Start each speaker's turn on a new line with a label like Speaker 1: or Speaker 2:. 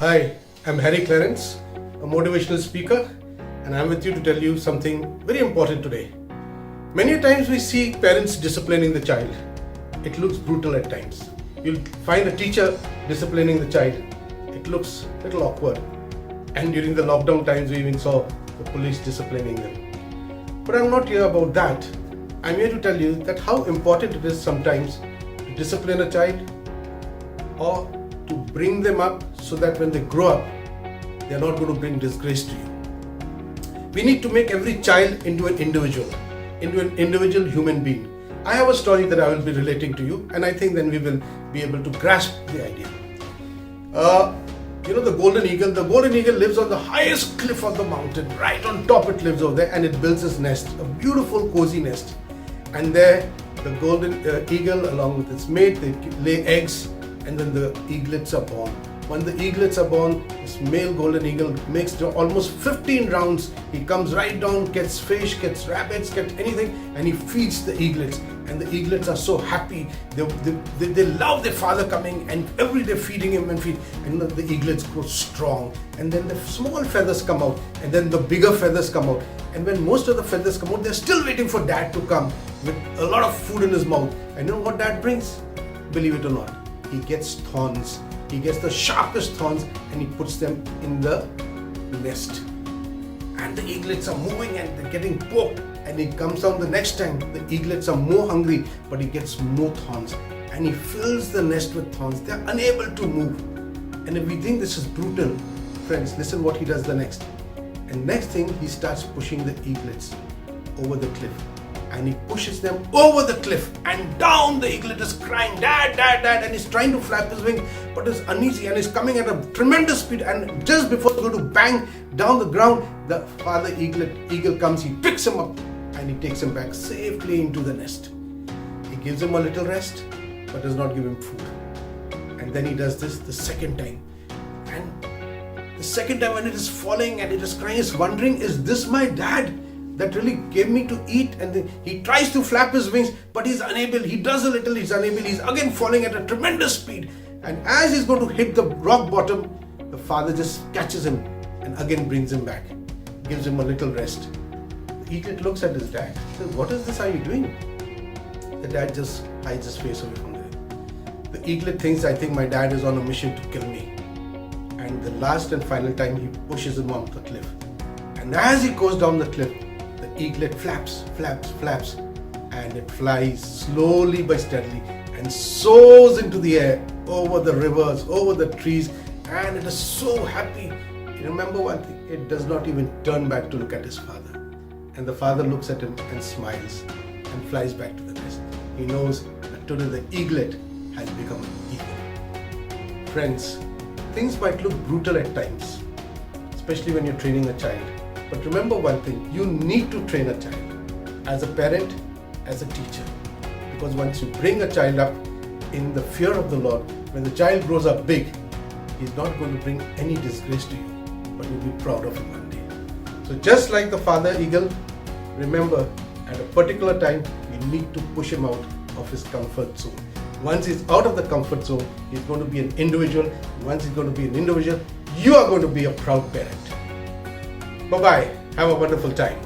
Speaker 1: Hi, I'm Harry Clarence, a motivational speaker, and I'm with you to tell you something very important today. Many times we see parents disciplining the child. It looks brutal at times. You'll find a teacher disciplining the child. It looks a little awkward. And during the lockdown times, we even saw the police disciplining them. But I'm not here about that. I'm here to tell you that how important it is sometimes to discipline a child or to bring them up so that when they grow up, they're not going to bring disgrace to you. We need to make every child into an individual human being. I have a story that I will be relating to you, and I think then we will be able to grasp the idea. The golden eagle lives on the highest cliff of the mountain. Right on top it lives over there, and it builds its nest, a beautiful cozy nest. And there the golden eagle along with its mate, they lay eggs, and then the eaglets are born. When the eaglets are born, this male golden eagle makes almost 15 rounds. He comes right down, gets fish, gets rabbits, gets anything, and he feeds the eaglets. And the eaglets are so happy. They love their father coming and every day feeding him and the eaglets grow strong. And then the small feathers come out, and then the bigger feathers come out. And when most of the feathers come out, they're still waiting for dad to come with a lot of food in his mouth. And you know what dad brings? Believe it or not, he gets thorns. He gets the sharpest thorns and he puts them in the nest. And the eaglets are moving and they're getting poked. And he comes down the next time. The eaglets are more hungry, but he gets more thorns. And he fills the nest with thorns. They're unable to move. And if we think this is brutal, friends, listen what he does the next. And next thing, he starts pushing the eaglets over the cliff. And he pushes them over the cliff, and down the eaglet is crying, "Dad, Dad, Dad," and he's trying to flap his wing, but it's uneasy and he's coming at a tremendous speed. And just before he's going to bang down the ground, the father eagle comes, he picks him up and he takes him back safely into the nest. He gives him a little rest, but does not give him food. And then he does this the second time. And the second time when it is falling and it is crying, is wondering, is this my dad that really gave me to eat? And then he tries to flap his wings, but he's unable. He does a little, he's unable. He's again falling at a tremendous speed. And as he's going to hit the rock bottom, the father just catches him and again brings him back, gives him a little rest. The eaglet looks at his dad, says, "What is this are you doing?" The dad just hides his face away from there. The eaglet thinks, "I think my dad is on a mission to kill me." And the last and final time, he pushes him off the cliff. And as he goes down the cliff, the eaglet flaps, and it flies slowly but steadily and soars into the air, over the rivers, over the trees, and it is so happy. Remember one thing, it does not even turn back to look at his father. And the father looks at him and smiles and flies back to the nest. He knows that today the eaglet has become an eagle. Friends, things might look brutal at times, especially when you're training a child. But remember one thing, you need to train a child as a parent, as a teacher. Because once you bring a child up in the fear of the Lord, when the child grows up big, he's not going to bring any disgrace to you, but you'll be proud of him one day. So just like the father eagle, remember at a particular time, you need to push him out of his comfort zone. Once he's out of the comfort zone, he's going to be an individual. Once he's going to be an individual, you are going to be a proud parent. Bye-bye. Have a wonderful time.